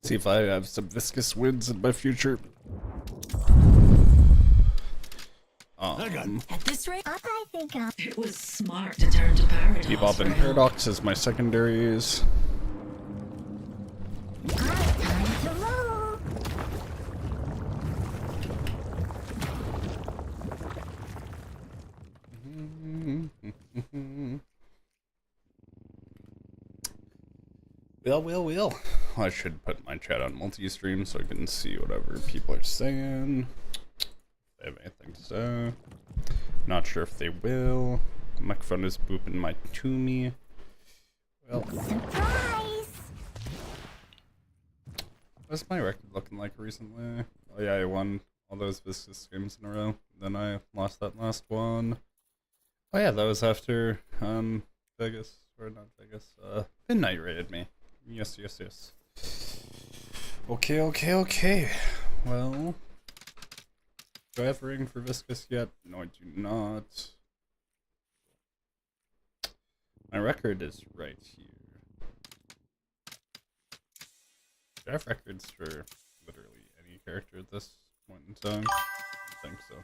See if I have some viscous wins in my future. At this rate, I think it was smart to turn to Paradox. Bebop and Paradox as my secondaries. time to roll. Well. I should put my chat on multi-stream so I can see whatever people are saying. If they have anything to say. Not sure if they will. The microphone is booping my Toomey. Well, Surprise! what's my record looking like recently? Oh yeah, I won all those viscous games in a row. Then I lost that last one. Oh yeah, that was after Vegas, or not Vegas, Midnight raided me. Yes. Okay. Well, do I have a ring for viscous yet? No, I do not. My record is right here. Do I have records for literally any character at this point in time? I think so.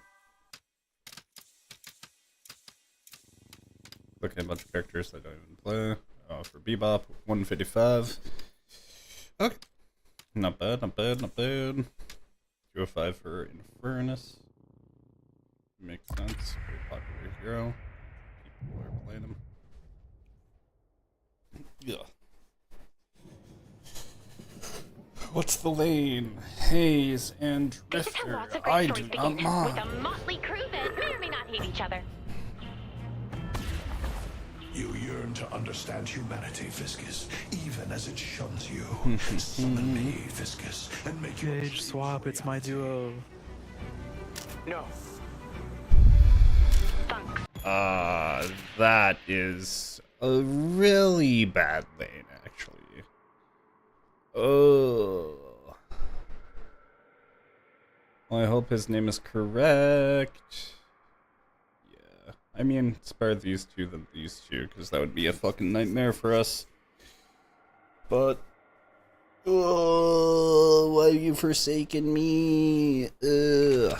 Looking at a bunch of characters I don't even play. For Bebop, 155. Okay. Not bad. 205 for Infernus. Makes sense. Very popular hero. People are playing him. Yeah. What's the lane? Haze and Drifter. I do not mind. With a motley crew that may or may not hate each other. You yearn to understand humanity, Viscous, even as it shuns you. Summon me, Viscous, and make your Gage, swap, it's my duo. No. That is a really bad lane, actually. Oh. Well, I hope his name is correct. Yeah. I mean, spare these two than these two, because that would be a fucking nightmare for us. But... oh, why have you forsaken me? Ugh.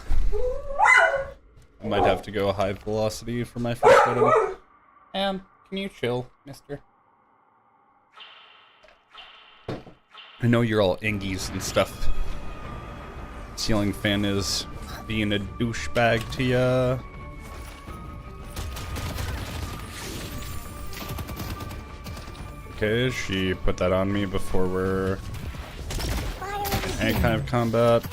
I might have to go high velocity for my first item. Can you chill, mister? I know you're all ingies and stuff. Ceiling fan is being a douchebag to ya. Okay, she put that on me before we're any kind of combat.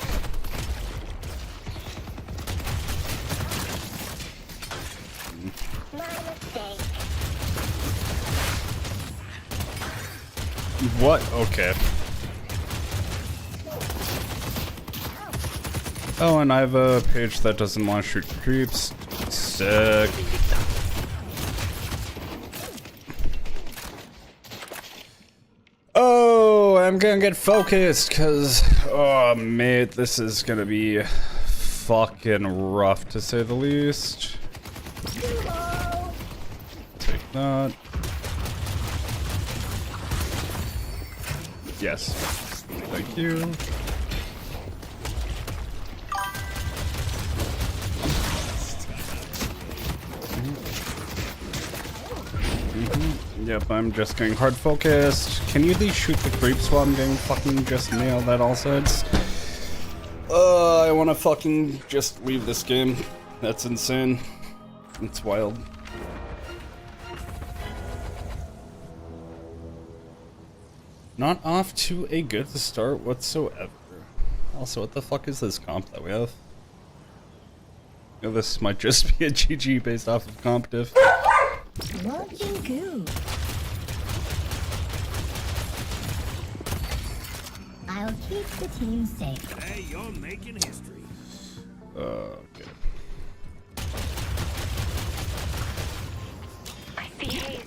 What? Okay. Oh, and I have a page that doesn't want to shoot creeps. Sick. Oh, I'm gonna get focused, cause, oh mate, this is gonna be fucking rough to say the least. Take that. Yes. Thank you. Yep, I'm just getting hard focused. Can you at least shoot the creeps while I'm getting fucking just nailed at all sides? I wanna fucking just leave this game. That's insane. It's wild. Not off to a good start whatsoever. Also, what the fuck is this comp that we have? You know, this might just be a GG based off of comp diff. Watching goo. I'll keep the team safe. Hey, you're making history. Okay. I see Haze.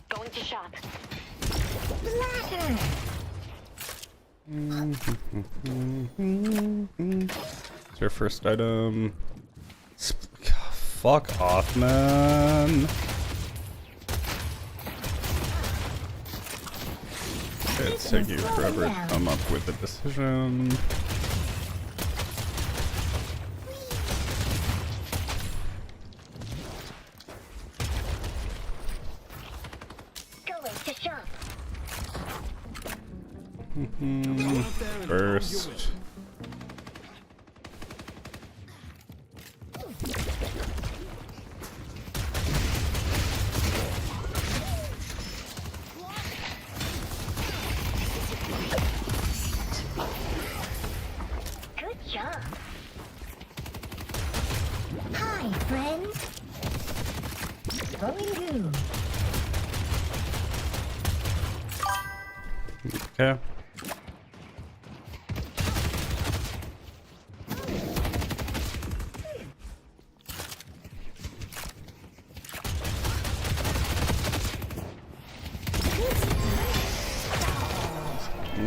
Going to shop. Splatter. It's your first item. Fuck off, man. It's taking forever to come up with a decision. Going to shop. First. Good job. Hi, friend. Going goo. Okay.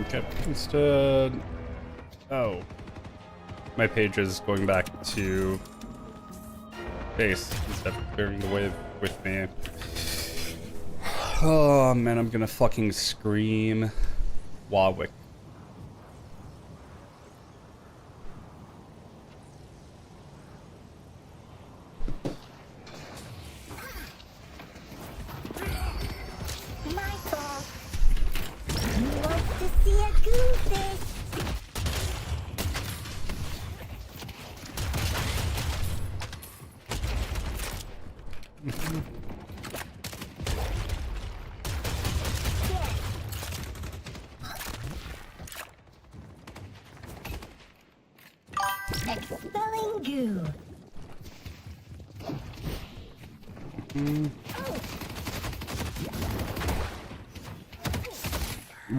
Okay, instead... Oh. My page is going back to base instead of clearing the way with me. Oh man, I'm gonna fucking scream. Warwick. My fault. Who wants to see a goofy? Expelling goo.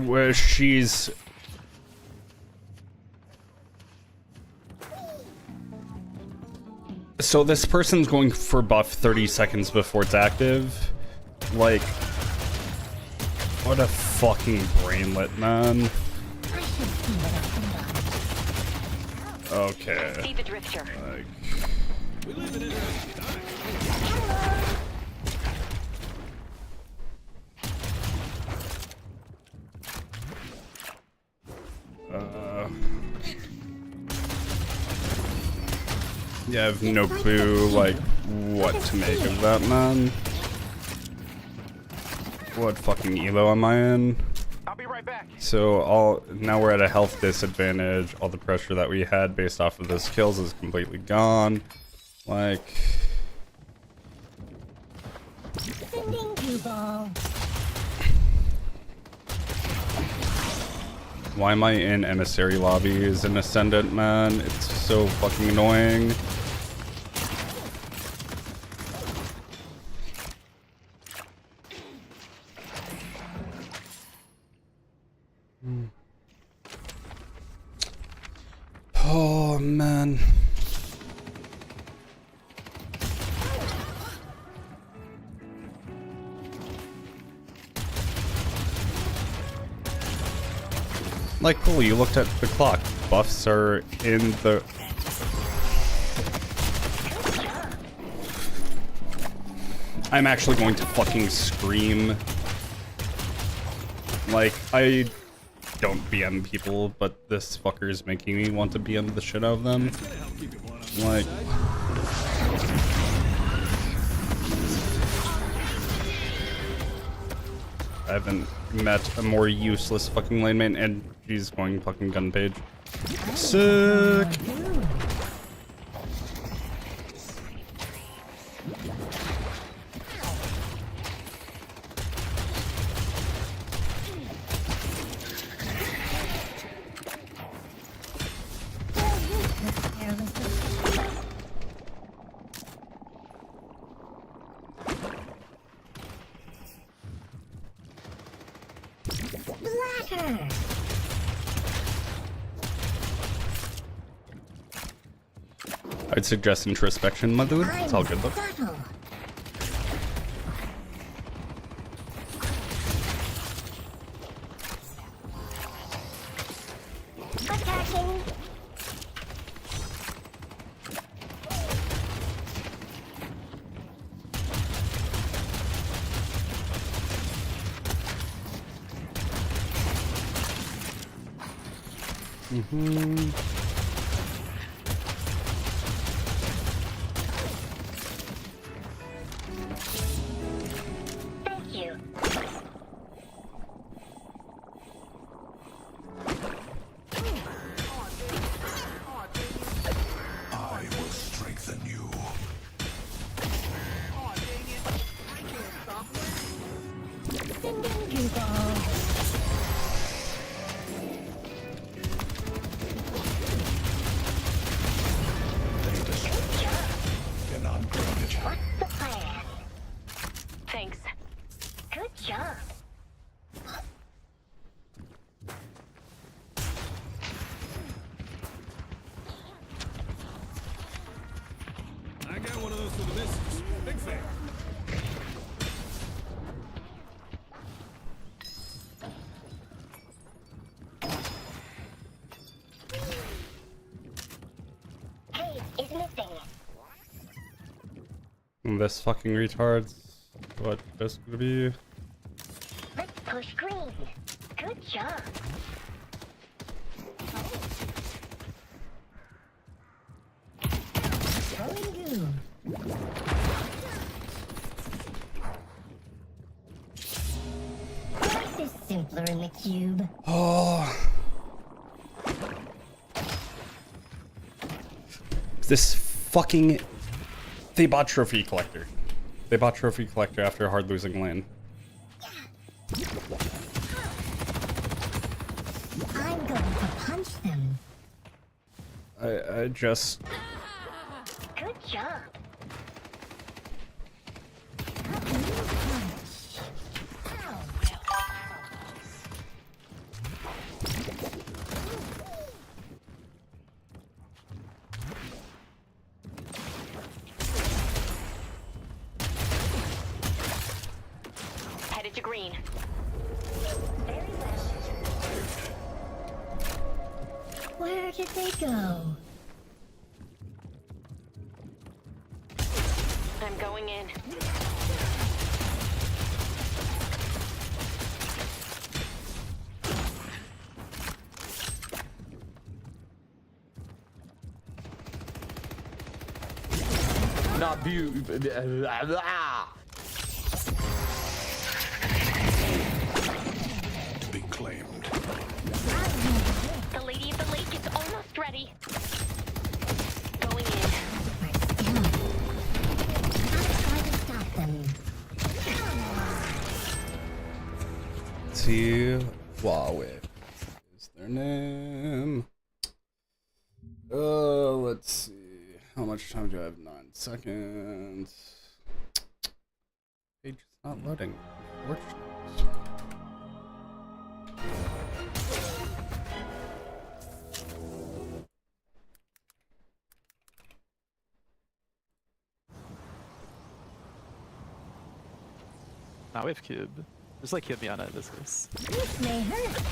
Where she's... So this person's going for buff 30 seconds before it's active. Like... What a fucking brainlet, man. I should see what I Okay. See the drifter. Like... Yeah, I have no clue, like, what to make of that, man. What fucking elo am I in? I'll be right back. So, now we're at a health disadvantage. All the pressure that we had based off of those kills is completely gone. Like... Sending goo ball. Why am I in emissary lobbies in Ascendant, man? It's so fucking annoying. Oh, man. Like, cool, you looked at the clock. Buffs are in the... I'm actually going to fucking scream. Like, I don't BM people, but this fucker is making me want to BM the shit out of them. Like... I haven't met a more useless fucking lane mate, and she's going fucking gun page. Sick! Splatter. I'd suggest introspection, my dude. It's all good though. Subtle. Attacking. Thank you. I will strengthen you. Sending goo ball. Cannot grant it. What's the plan? Thanks. Good job. I got one of those for the missus. Big fan. Hey, is missing. This fucking retard's what this gonna be? Let's push green. Good job. Throwing goo. Life is simpler in the cube. Oh. This fucking... They bought Trophy Collector. They bought Trophy Collector after a hard losing lane. I'm going to punch them. I just... Good job. Punch. Ow. Headed to green. Very well. Where did they go? I'm going in. Not view. To be claimed. The Lady of the Lake is almost ready. Going in. I'll try to stop them. Huawei is their name. Let's see. How much time do I have? 9 seconds. Page is not loading. Unfortunately. Now we have cube. Just like heal me on it, viscous. This may hurt.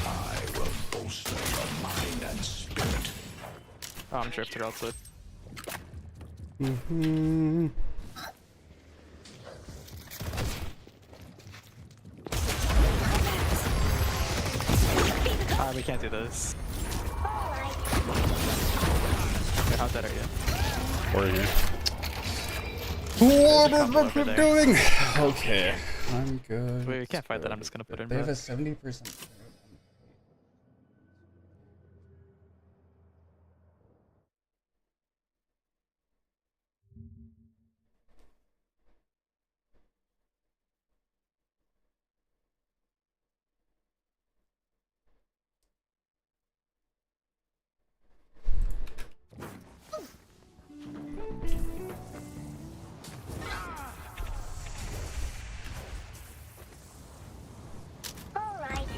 I will bolster your mind and spirit. Oh, I'm drifted outside. We can't do this. Okay, how dead are you? Or here. There's a What couple am over I there. doing? Okay, I'm good. Wait, we can't fight that. I'm just gonna put him They have a back. 70%. All right.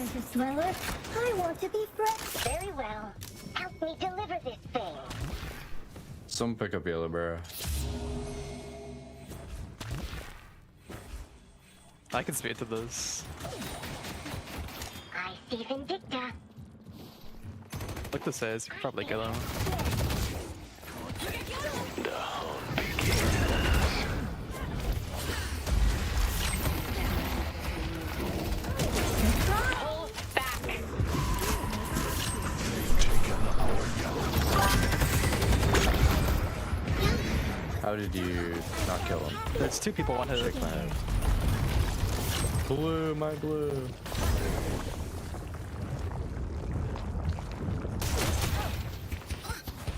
Mr. Sweller. I want to be friends. Very well. Help me deliver this thing. Someone pick up Yellow Bear. I can speed to this. I see Vindicta. Look, this is. You can probably kill him. Pull back. How did you not kill him? There's two people one hit. Shake my head. Blue, my blue.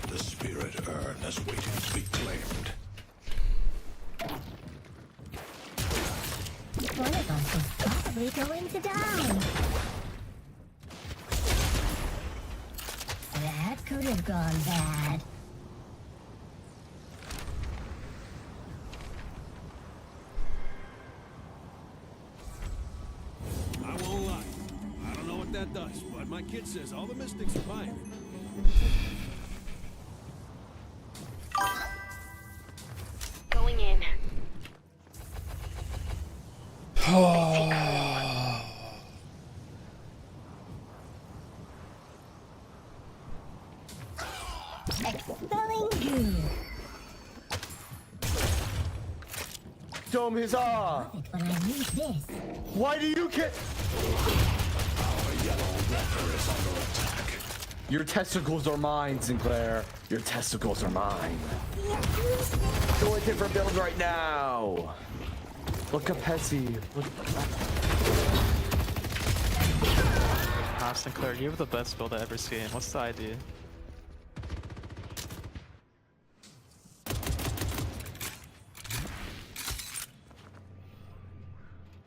The spirit urn is waiting to be claimed. One of us is probably going to die. That could have gone bad. I won't lie. I don't know what that does, but my kid says all the mystics are buying it. Going in. Expelling goo. Dome his ah! When I use this, Why do you get? Your testicles are mine, Sinclair. Your testicles are mine. Go a different build right now. Look up Pessy. Look. Ah, Sinclair, you have the best build I've ever seen. What's the idea?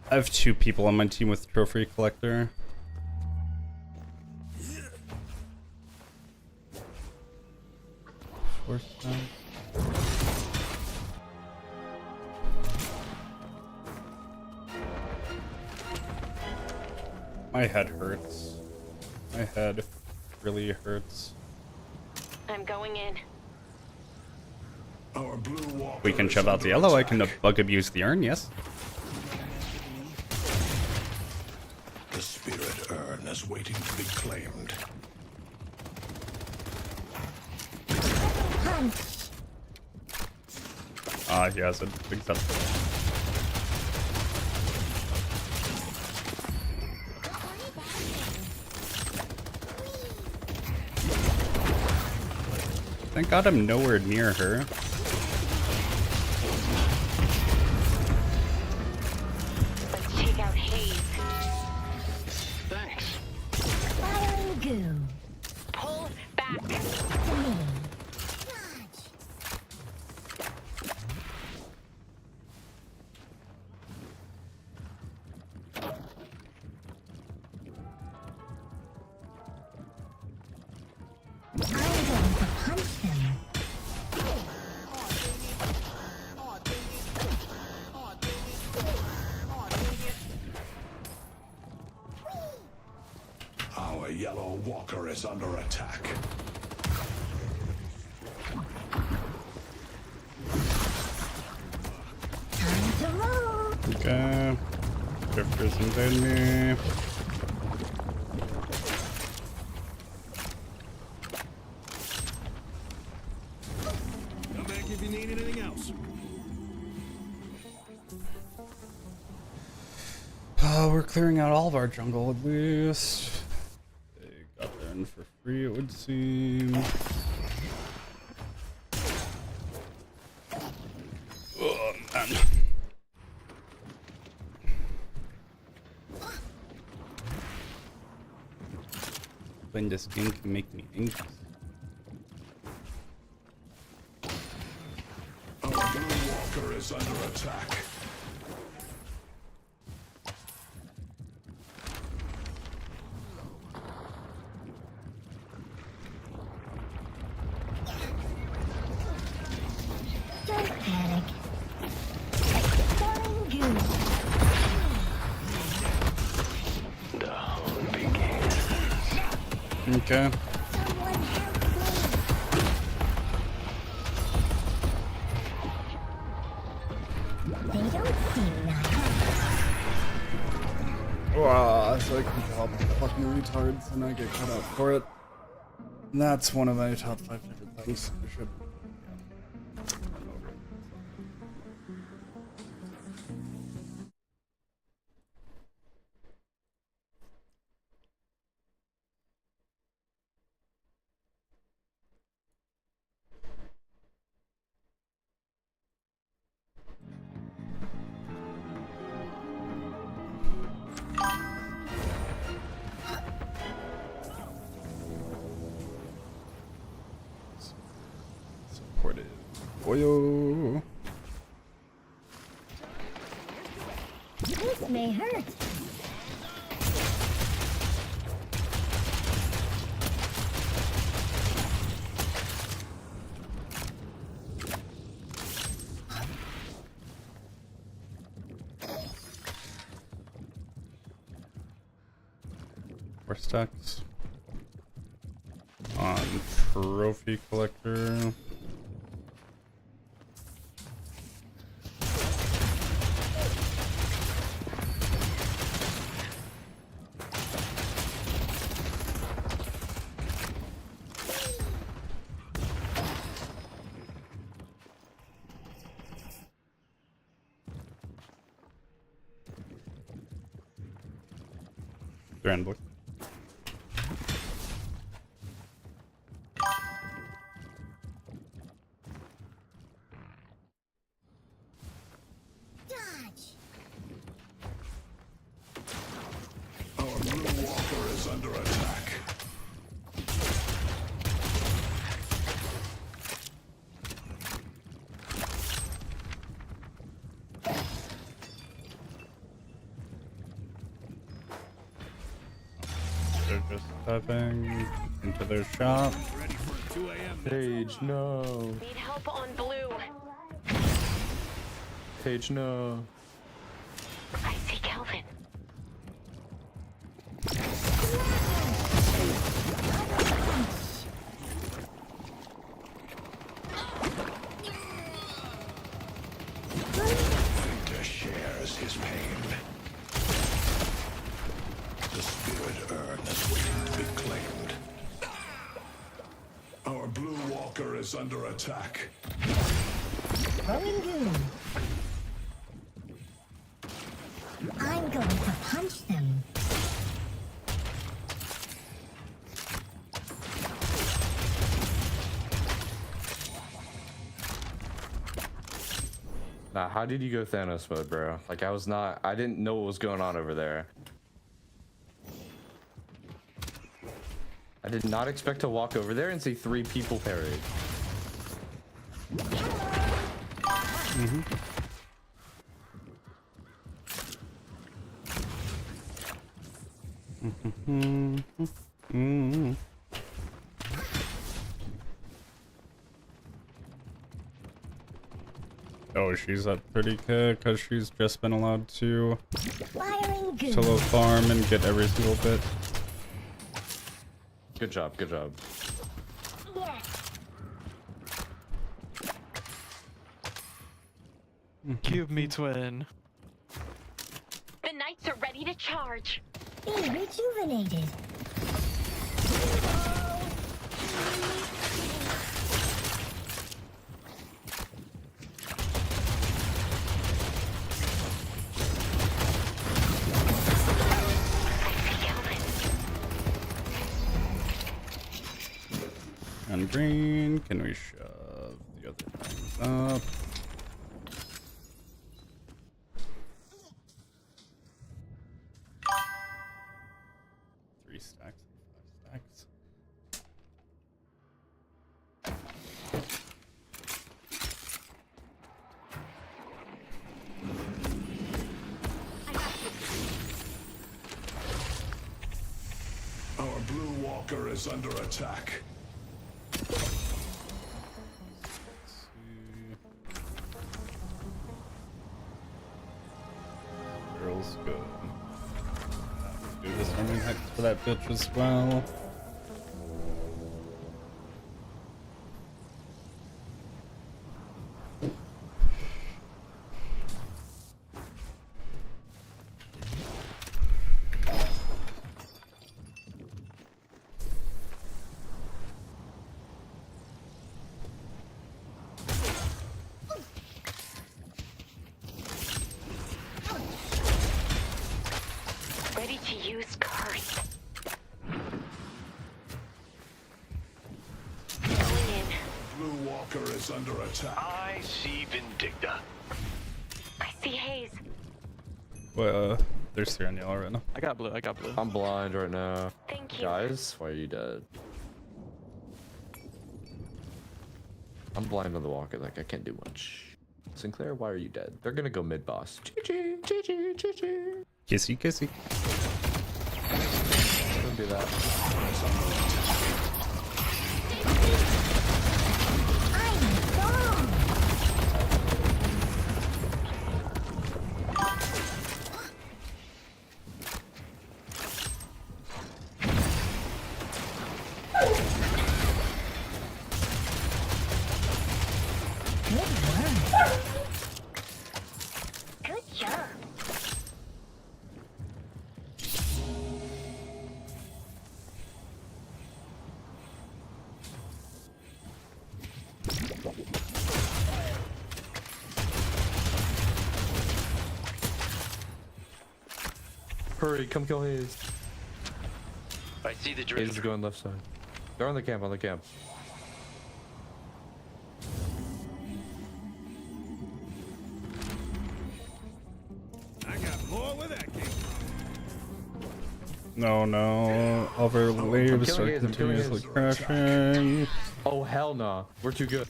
I have 2 people on my team with Trophy Collector. Force time. My head hurts. My head really hurts. I'm going in. Our blue walker We can is shove out the under yellow. I can attack. bug abuse the urn, yes. The spirit urn is waiting to be claimed. punch. Ah, yes, it accepts it. Thank God I'm nowhere near her. Let's take out Haze. Thanks. Firing goo. Pull back. To me. I'm going to punch him. Our yellow walker is under attack. Time to roll. Okay. Drifters invade me. Come back if you need anything else. We're clearing out all of our jungle at least. They got there in for free, it would seem. Oh, man. Playing this game can make me anxious. Our blue walker is under attack. Don't panic. Expelling goo. Okay. Someone help me. They don't seem nice. Wow, so I can help fucking retards and I get cut out for it. And that's one of my top 5 favorite things. I should. Supported oil. This may hurt. Four stacks. On trophy collector. Grand book. Dodge. Our blue walker is under attack. They're just stepping into their shop. Ready for 2 a.m. Paige, no. Need help on blue. Paige, no. I see Kelvin. Victor shares his pain. The spirit urn is waiting to be claimed. Our blue walker is under attack. Going goon. I'm going to punch them. Nah, how did you go Thanos mode, bro? Like, I didn't know what was going on over there. I did not expect to walk over there and see 3 people parried. Oh, she's at 30k because she's just been allowed to Firing goon. solo farm and get every single bit. Good job, good job. Cube me twin. The knights are ready to charge. Be rejuvenated. And green, can we shove the other things up? Three stacks, 5 stacks. Our blue walker is under attack. Girls good. Do this arming hex for that bitch as well. is under attack. I see Vindicta. I see Haze. Well, there's 3 on yellow right now. I got blue. I got blue. I'm blind right now. Thank you. Guys, why are you dead? I'm blind on the walker, like I can't do much. Sinclair, why are you dead? They're gonna go mid boss. GG, GG, GG. Kissy, kissy. Don't do that. I'm gone. Good work. Good job. Hurry, come kill Haze. I see the Haze drift. is going left side. They're on the camp, on the camp. I got more where that came from. No, no. Other leaves killing are Haze, I'm killing continuously Haze. crashing. Oh hell no, we're too good.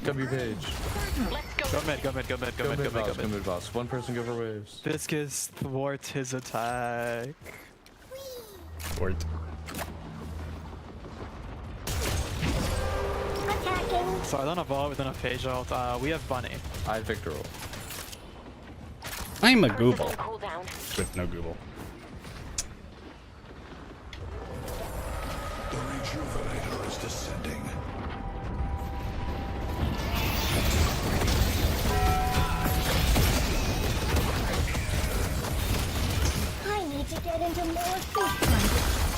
W page. Let's go. Go mid. Go mid. Go mid. Go Go mid. mid Go mid. boss, Go go mid. mid boss. One person go for waves. Viscous thwart his attack. Fort. Attacking. So I don't have vault. We don't have page ult. We have bunny. I have Victor ult. I'm a Curse is Google on cooldown. with no Google. The Rejuvenator is descending. I need to get into more food fights.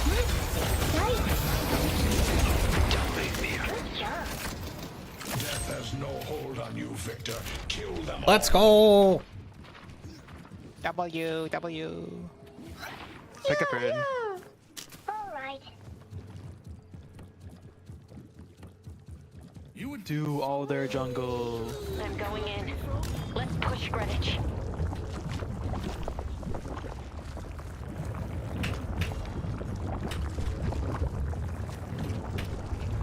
That's exciting. Good job. Death has no hold on you, Victor. Kill them Let's all. go! W. Pick up bird. All right. You would Do all their jungle. I'm going in. Let's push Greenwich.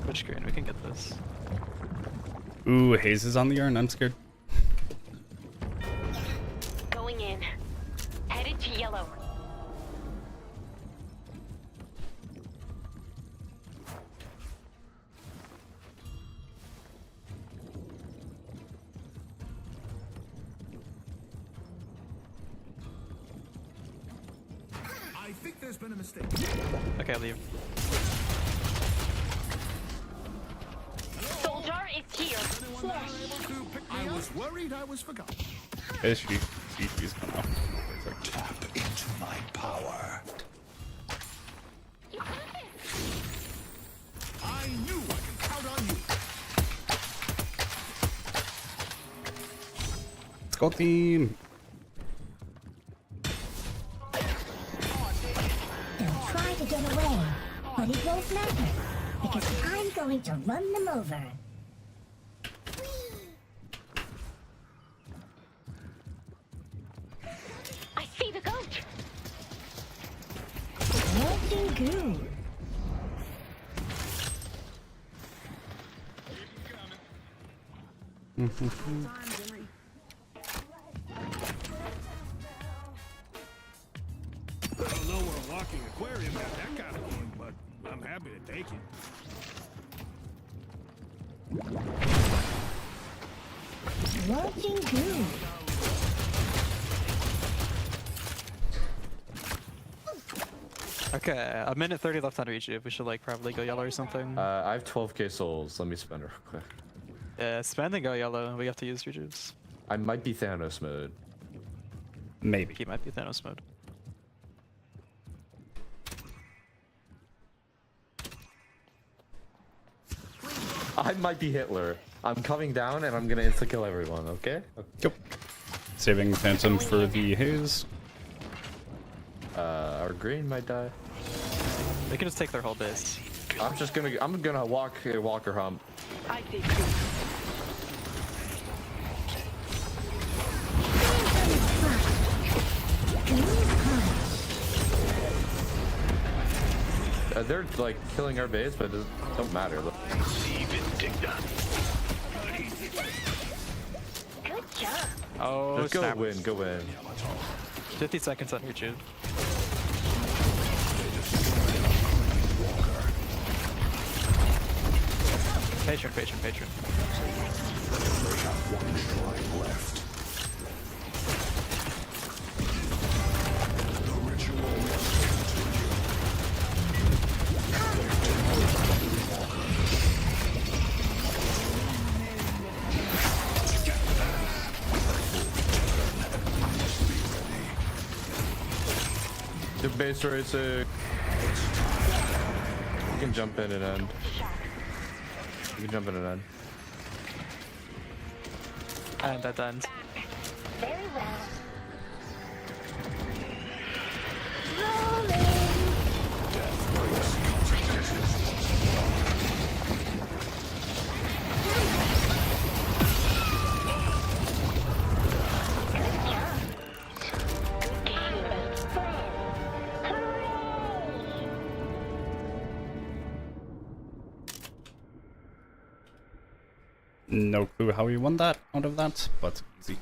Which screen? We can get this. Ooh, Haze is on the urn. I'm scared. Going in. Headed to yellow. I think there's been a mistake. Okay, leave. Soldier is here. Anyone not able to pick me I was worried I was forgotten. Is she? She's gone off. Perfect. Tap into my power. I knew I could count on you. Let's go, team. They'll try to get away, but it won't matter because I'm going to run them over. I see the goat. Looking good. I don't know where a walking aquarium got that kind of coin, but I'm happy to take it. Looking good. Okay, a minute 30 left on reach. We should like probably go yellow or something. I have 12k souls. Let me spend real quick. Yeah, spend and go yellow. We have to use rejuves. I might be Thanos mode. Maybe. He might be Thanos mode. I might be Hitler. I'm coming down and I'm gonna insta kill everyone. Okay? Yep. Saving Phantom for the Haze. Our green might die. They can just take their whole base. I'm gonna walk Walker hump. I see. They're like killing our base, but it don't matter. I see Vindicta. Good job. Oh, Just go snap. win, go win. 50 seconds on your tube. Patron, patron, patron. One shrine left. The ritual must continue. The base racing. You can jump in and end. You can jump in and end. And that ends. Very well. No clue how he won that out of that, but easy.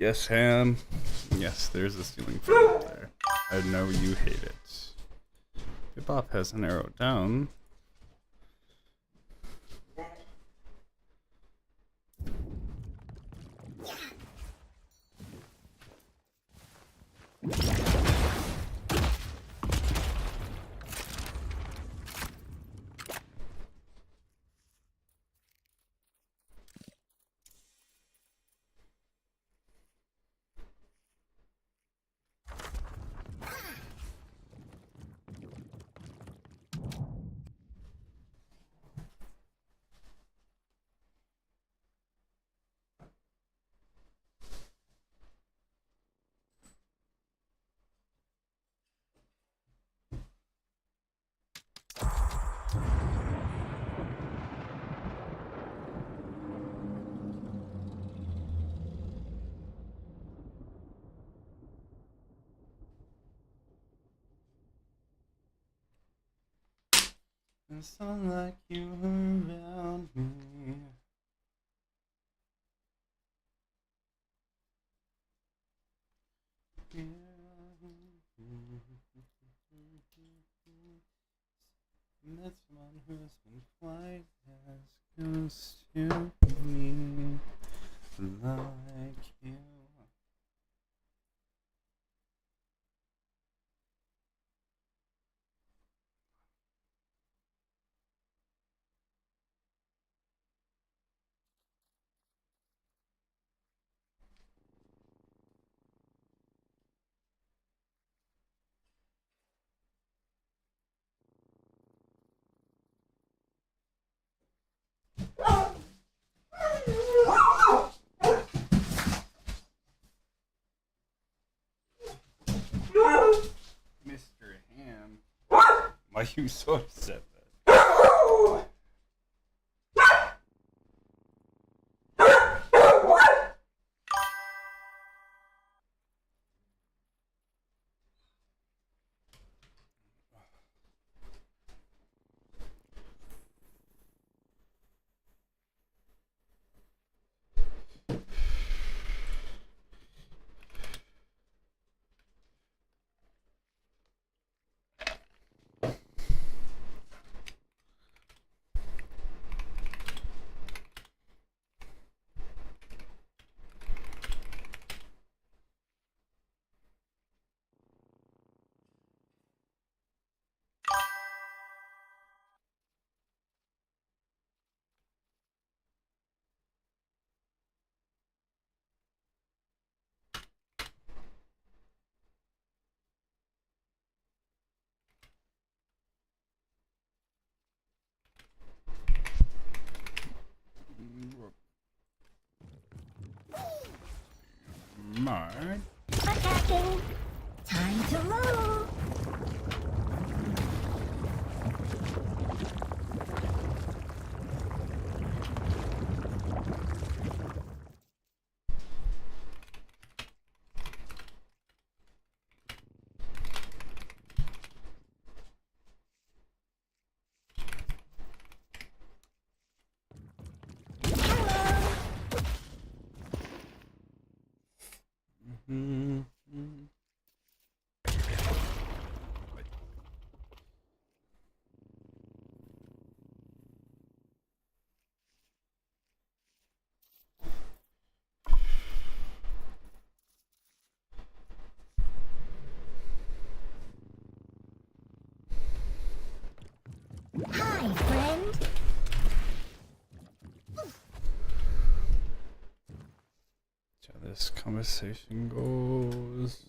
Yes, Ham. Yes, there's a ceiling fan up there. I know you hate it. Bebop has an arrow down. It's not like you around me. That's one who's been quite as close to me like you. Mr. Ham. Why are you so upset? Mark. Attacking. Time to move. Hi, friend. So this conversation goes.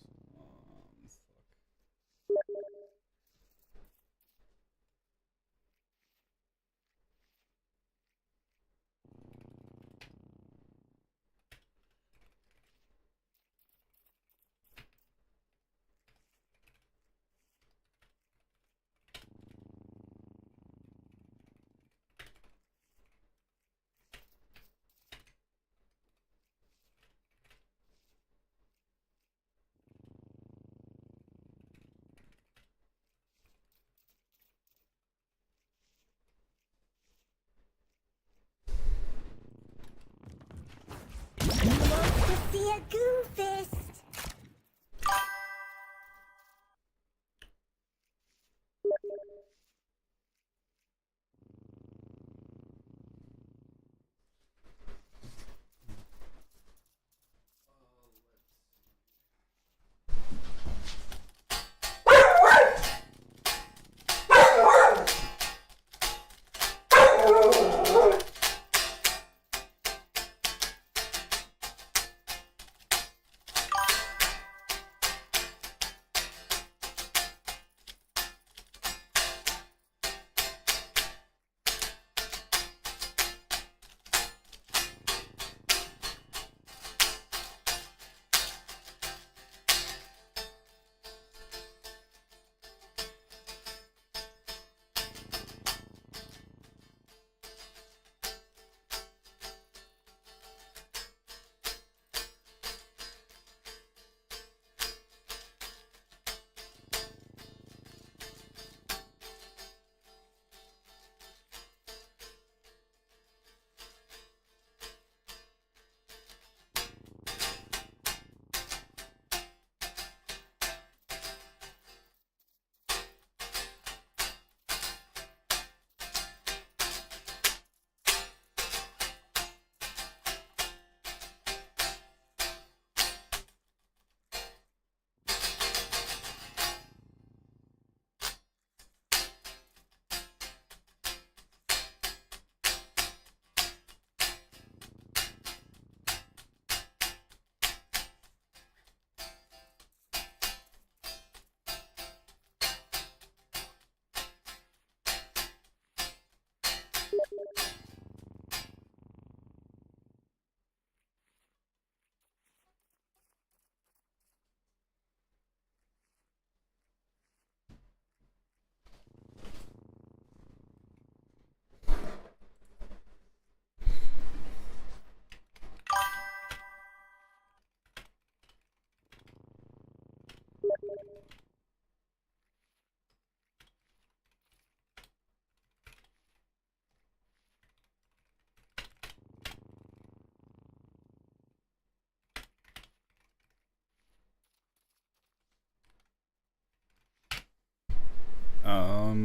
See a Goofist.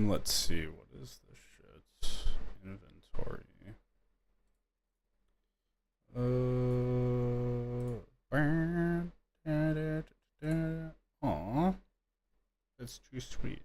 Let's see, what is this shit? Inventory. Aw, that's too sweet.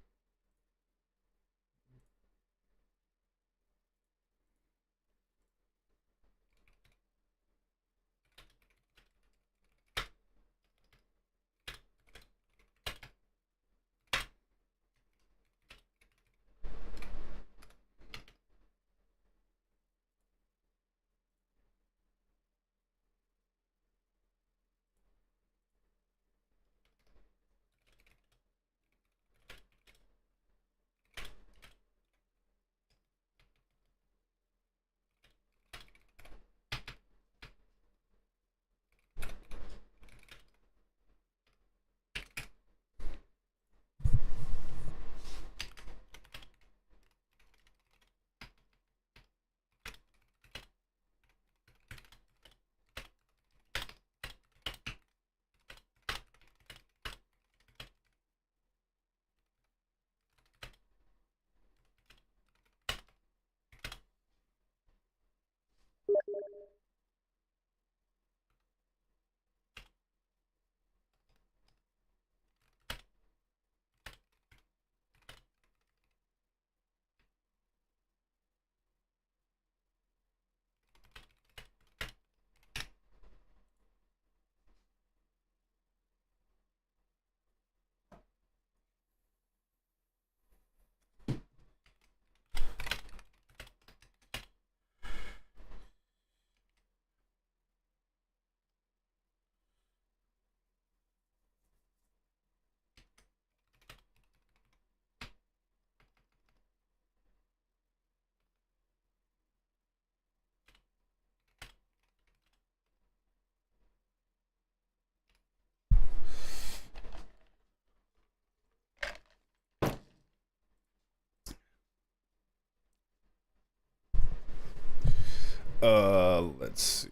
Let's see.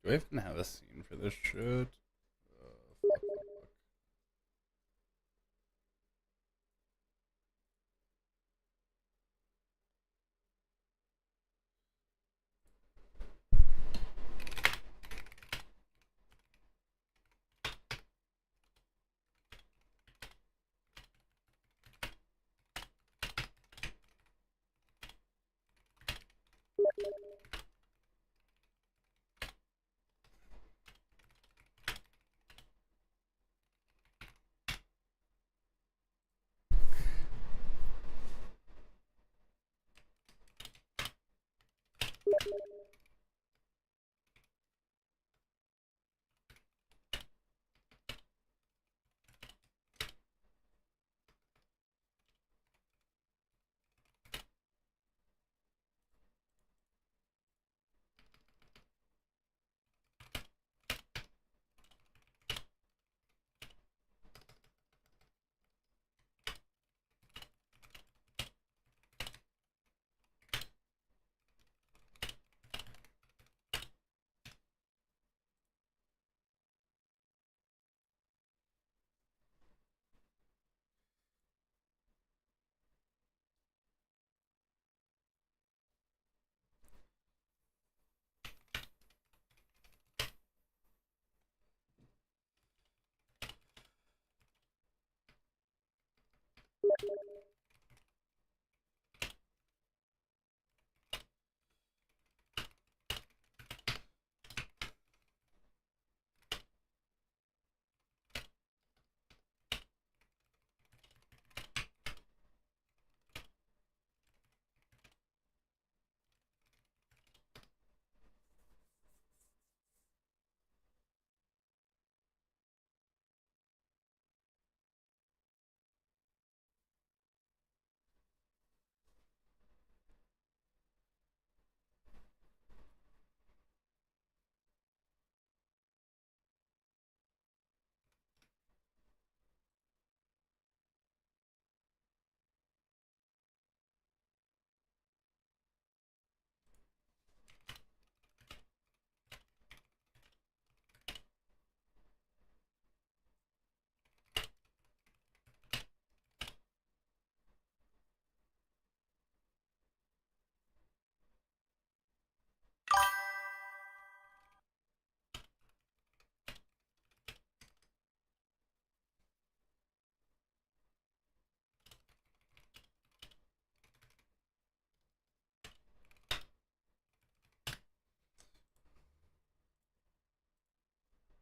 Do I even have a scene for this shit?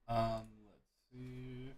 Fuck. Let's see.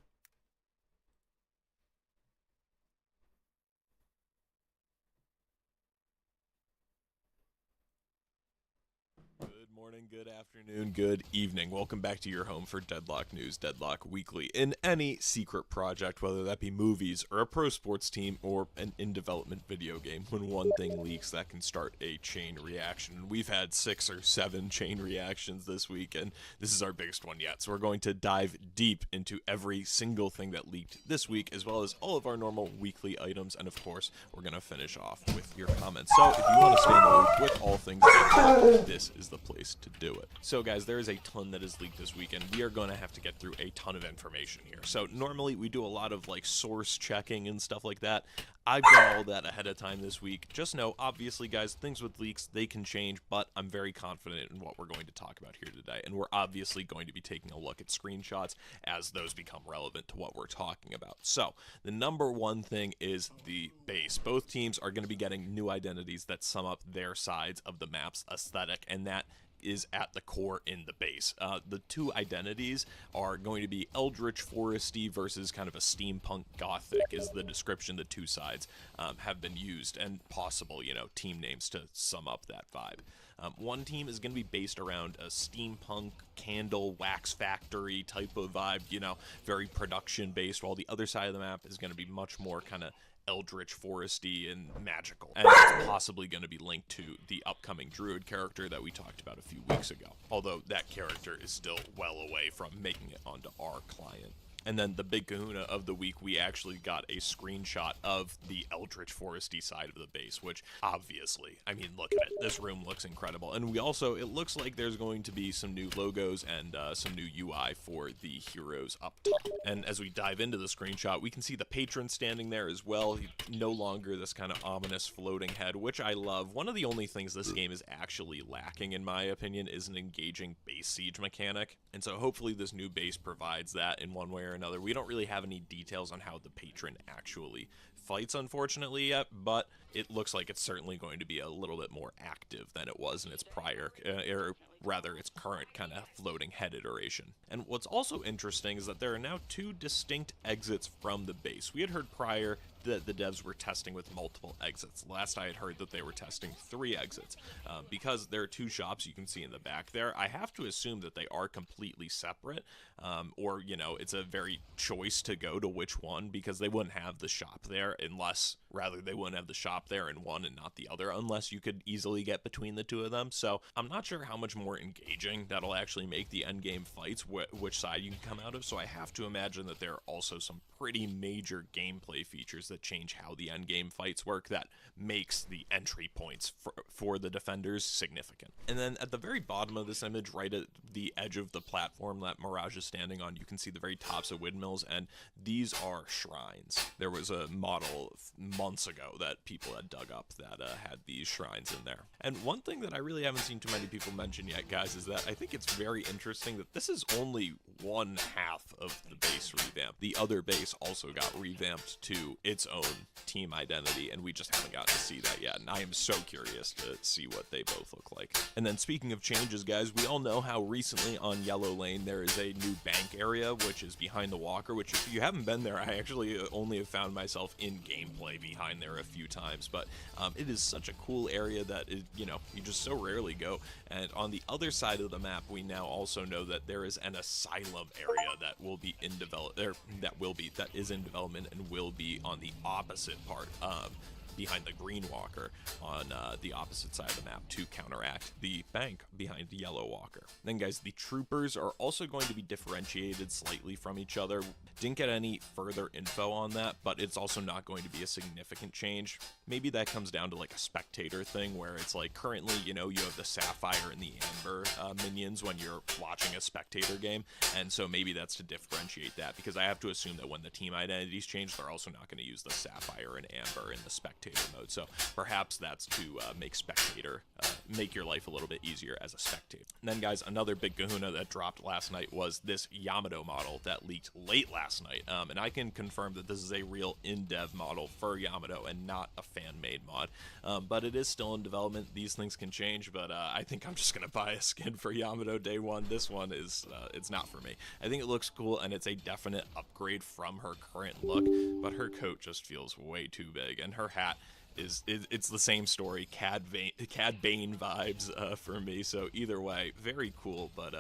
Good morning, good afternoon, good evening. Welcome back to your home for Deadlock News, Deadlock Weekly. In any secret project, whether that be movies or a pro sports team or an in-development video game, when one thing leaks, that can start a chain reaction. We've had 6 or 7 chain reactions this week, and this is our biggest one yet. So we're going to dive deep into every single thing that leaked this week, as well as all of our normal weekly items, and of course, we're going to finish off with your comments. So if you want to stay in the loop with all things Deadlock, this is the place to do it. So guys, there is a ton that is leaked this week, and we are going to have to get through a ton of information here. So normally we do a lot of like source checking and stuff like that. I've done all that ahead of time this week. Just know, obviously guys, things with leaks, they can change, but I'm very confident in what we're going to talk about here today. And we're obviously going to be taking a look at screenshots as those become relevant to what we're talking about. So the number one thing is the base. Both teams are going to be getting new identities that sum up their sides of the map's aesthetic, and that is at the core in the base. The two identities are going to be Eldritch Foresty versus kind of a steampunk gothic is the description the two sides have been used, and possible, you know, team names to sum up that vibe. One team is going to be based around a steampunk candle wax factory type of vibe, you know, very production based, while the other side of the map is going to be much more kind of Eldritch Foresty and magical, and it's possibly going to be linked to the upcoming druid character that we talked about a few weeks ago, although that character is still well away from making it onto our client. And then the big kahuna of the week, we actually got a screenshot of the Eldritch Foresty side of the base, which obviously, I mean, look at it. This room looks incredible. And we also, it looks like there's going to be some new logos and some new UI for the heroes up top. And as we dive into the screenshot, we can see the patron standing there as well. He's no longer this kind of ominous floating head, which I love. One of the only things this game is actually lacking, in my opinion, is an engaging base siege mechanic. And so hopefully this new base provides that in one way or another. We don't really have any details on how the patron actually fights, unfortunately, yet, but it looks like it's certainly going to be a little bit more active than it was in its prior, or rather its current kind of floating head iteration. And what's also interesting is that there are now 2 distinct exits from the base. We had heard prior that the devs were testing with multiple exits. Last I had heard that they were testing 3 exits. Because there are 2 shops you can see in the back there, I have to assume that they are completely separate, or, you know, it's a very choice to go to which one, because they wouldn't have the shop there unless, rather, they wouldn't have the shop there in one and not the other, unless you could easily get between the 2 of them. So I'm not sure how much more engaging that'll actually make the endgame fights, which side you can come out of. So I have to imagine that there are also some pretty major gameplay features that change how the endgame fights work that makes the entry points for the defenders significant. And then at the very bottom of this image, right at the edge of the platform that Mirage is standing on, you can see the very tops of windmills, and these are shrines. There was a model months ago that people had dug up that had these shrines in there. And one thing that I really haven't seen too many people mention yet, guys, is that I think it's very interesting that this is only one half of the base revamp. The other base also got revamped to its own team identity, and we just haven't gotten to see that yet, and I am so curious to see what they both look like. And then speaking of changes, guys, we all know how recently on Yellow Lane there is a new bank area, which is behind the walker, which if you haven't been there, I actually only have found myself in gameplay behind there a few times, but it is such a cool area that, you know, you just so rarely go. And on the other side of the map, we now also know that there is an asylum area that will be in that is in development and will be on the opposite part behind the green walker on the opposite side of the map to counteract the bank behind the yellow walker. Then guys, the troopers are also going to be differentiated slightly from each other. Didn't get any further info on that, but it's also not going to be a significant change. Maybe that comes down to like a spectator thing where it's like currently, you know, you have the sapphire and the amber minions when you're watching a spectator game, and so maybe that's to differentiate that, because I have to assume that when the team identities change, they're also not going to use the sapphire and amber in the spectator mode. So perhaps that's to make your life a little bit easier as a spectator. And then guys, another big kahuna that dropped last night was this Yamato model that leaked late last night, and I can confirm that this is a real in-dev model for Yamato and not a fan-made mod, but it is still in development. These things can change, but I think I'm just gonna buy a skin for Yamato day one. This one is it's not for me. I think it looks cool and it's a definite upgrade from her current look, but her coat just feels way too big, and her hat it's the same story, Cad Bane vibes for me. So either way, very cool, but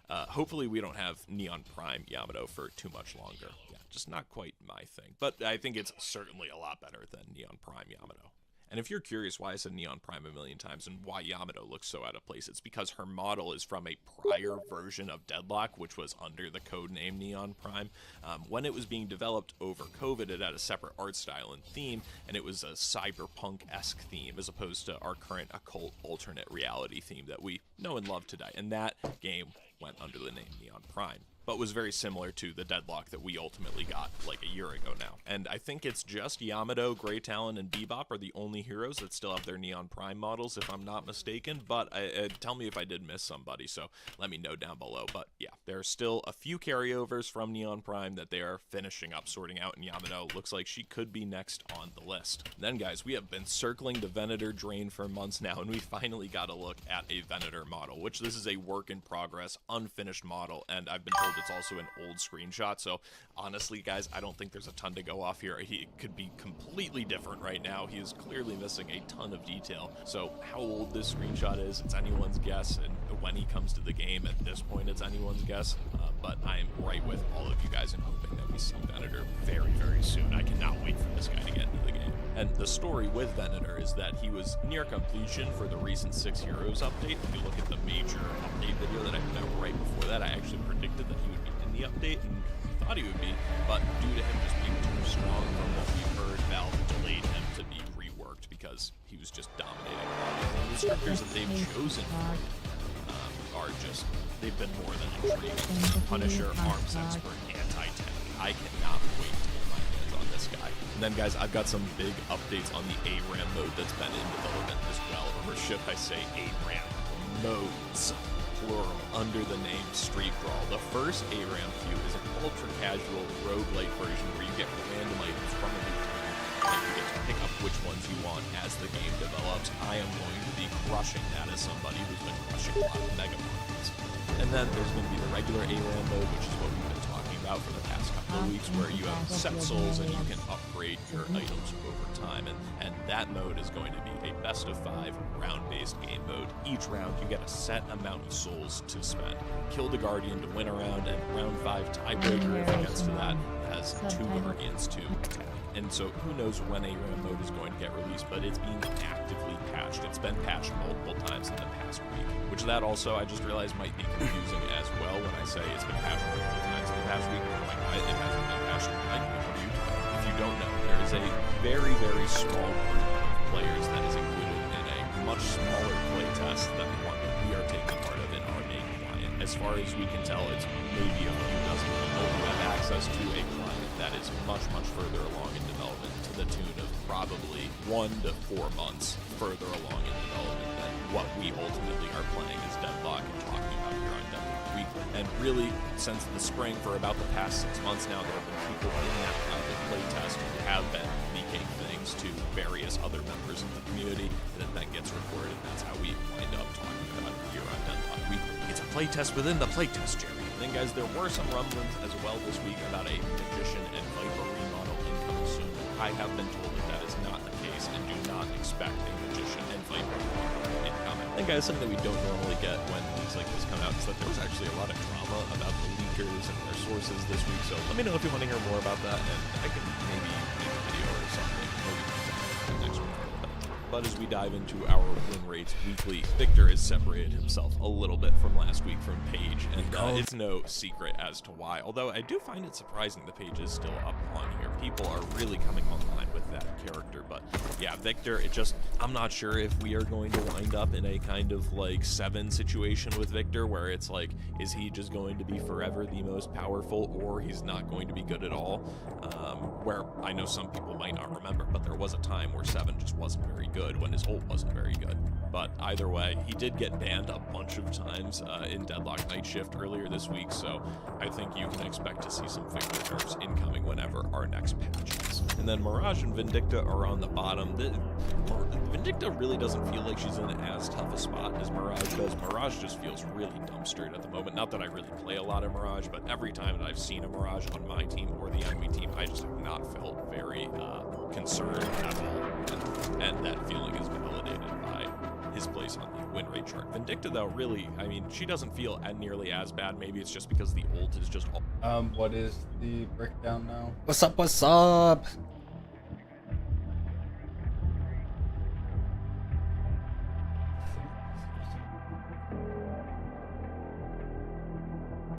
hopefully we don't have Neon Prime Yamato for too much longer. Yeah, just not quite my thing, but I think it's certainly a lot better than Neon Prime Yamato. And if you're curious why I said Neon Prime a million times and why Yamato looks so out of place, it's because her model is from a prior version of Deadlock, which was under the code name Neon Prime. When it was being developed over COVID, it had a separate art style and theme, and it was a cyberpunk-esque theme as opposed to our current occult alternate reality theme that we know and love today. And that game went under the name Neon Prime, but was very similar to the Deadlock that we ultimately got like a year ago now. And I think it's just Yamato, Grey Talon, and Bebop are the only heroes that still have their Neon Prime models, if I'm not mistaken, but tell me if I did miss somebody, so let me know down below. But yeah, there are still a few carryovers from Neon Prime that they are finishing up sorting out, and Yamato looks like she could be next on the list. Then guys, we have been circling the Venator drain for months now, and we finally got a look at a Venator model, which this is a work in progress, unfinished model, and I've been told it's also an old screenshot. So honestly guys, I don't think there's a ton to go off here. He could be completely different right now. He is clearly missing a ton of detail. So how old this screenshot is, it's anyone's guess, and when he comes to the game at this point, it's anyone's guess. But I am right with all of you guys in hoping that we see Venator very, very soon. I cannot wait for this guy to get into the game. And the story with Venator is that he was near completion for the recent 6 Heroes update. If you look at the major update video that I put out right before that, I actually predicted that he would be in the update and thought thought he would be, but due to him just being too strong from what we've heard, Valve delayed him to be reworked because he was just dominating a lot of the descriptors that they've chosen are just, they've been more than intriguing. Punisher, Arms Expert, Anti-Tank. I cannot wait to get my hands on this guy. And then guys, I've got some big updates on the ARAM mode that's been in development as well, or should I say ARAM modes, plural, under the name Street Brawl. The first ARAM queue is an ultra-casual roguelike version where you get random items from a loot and you get to pick up which ones you want as the game develops. I am going to be crushing that as somebody who's been crushing a lot of Mega Markets. And then there's going to be the regular ARAM mode, which is what we've been talking about for the past couple of weeks, where you have set souls and you can upgrade your items over time. And that mode is going to be a best of 5 round-based game mode. Each round you get a set amount of souls to spend. Kill the Guardian to win a round, and round 5 tiebreaker, if it gets to that, has 2 Guardians to attack. And so who knows when ARAM mode is going to get released, but it's being actively patched. It's been patched multiple times in the past week, which that also I just realized might be confusing as well when I say it's been patched multiple times in the past week. Like, it hasn't been patched. Like, what are you talking about? If you don't know, there is a very, very small group of players that is included in a much smaller playtest than the one that we are taking part of in our main client. As far as we can tell, it's maybe a few dozen people who have access to a client that is much, much further along in development, to the tune of probably 1 to 4 months further along in development than what we ultimately are playing as Deadlock and talking about here on Deadlock Weekly. And really, since the spring, for about the past 6 months now, there have been people in that private playtest who have been leaking things to various other members of the community that then gets reported, and that's how we wind up talking about it here on Deadlock Weekly. It's a playtest within the playtest, Jerry. And then, guys, there were some rumblings as well this week about a Magician and Viper remodel incoming soon. I have been told that is not the case, and do not expect a Magician and Viper remodel incoming. And guys, something that we don't normally get when things like this come out is that there was actually a lot of drama about the leakers and their sources this week. So let me know if you want to hear more about that, and I can maybe make a video or something. Maybe next week. But as we dive into our win rates weekly, Victor has separated himself a little bit from last week from Paige, and it's no secret as to why. Although I do find it surprising the Paige is still up on here. People are really coming online with that character, but yeah, Victor, I'm not sure if we are going to wind up in a kind of like 7 situation with Victor, where it's like, is he just going to be forever the most powerful, or he's not going to be good at all? Where I know some people might not remember, but there was a time where 7 just wasn't very good, when his ult wasn't very good. But either way, he did get banned a bunch of times in Deadlock Night Shift earlier this week, so I think you can expect to see some Victor nerfs incoming whenever our next patch is. And then Mirage and Vindicta are on the bottom. Vindicta really doesn't feel like she's in as tough a spot as Mirage does. Mirage just feels really dumpstered at the moment. Not that I really play a lot of Mirage, but every time that I've seen a Mirage on my team or the enemy team, I just have not felt very concerned at all. And that feeling is validated by his place on the win rate chart. Vindicta, though, really, I mean, she doesn't feel nearly as bad. Maybe it's just because the ult is just all. What is the breakdown now? What's up? What's up?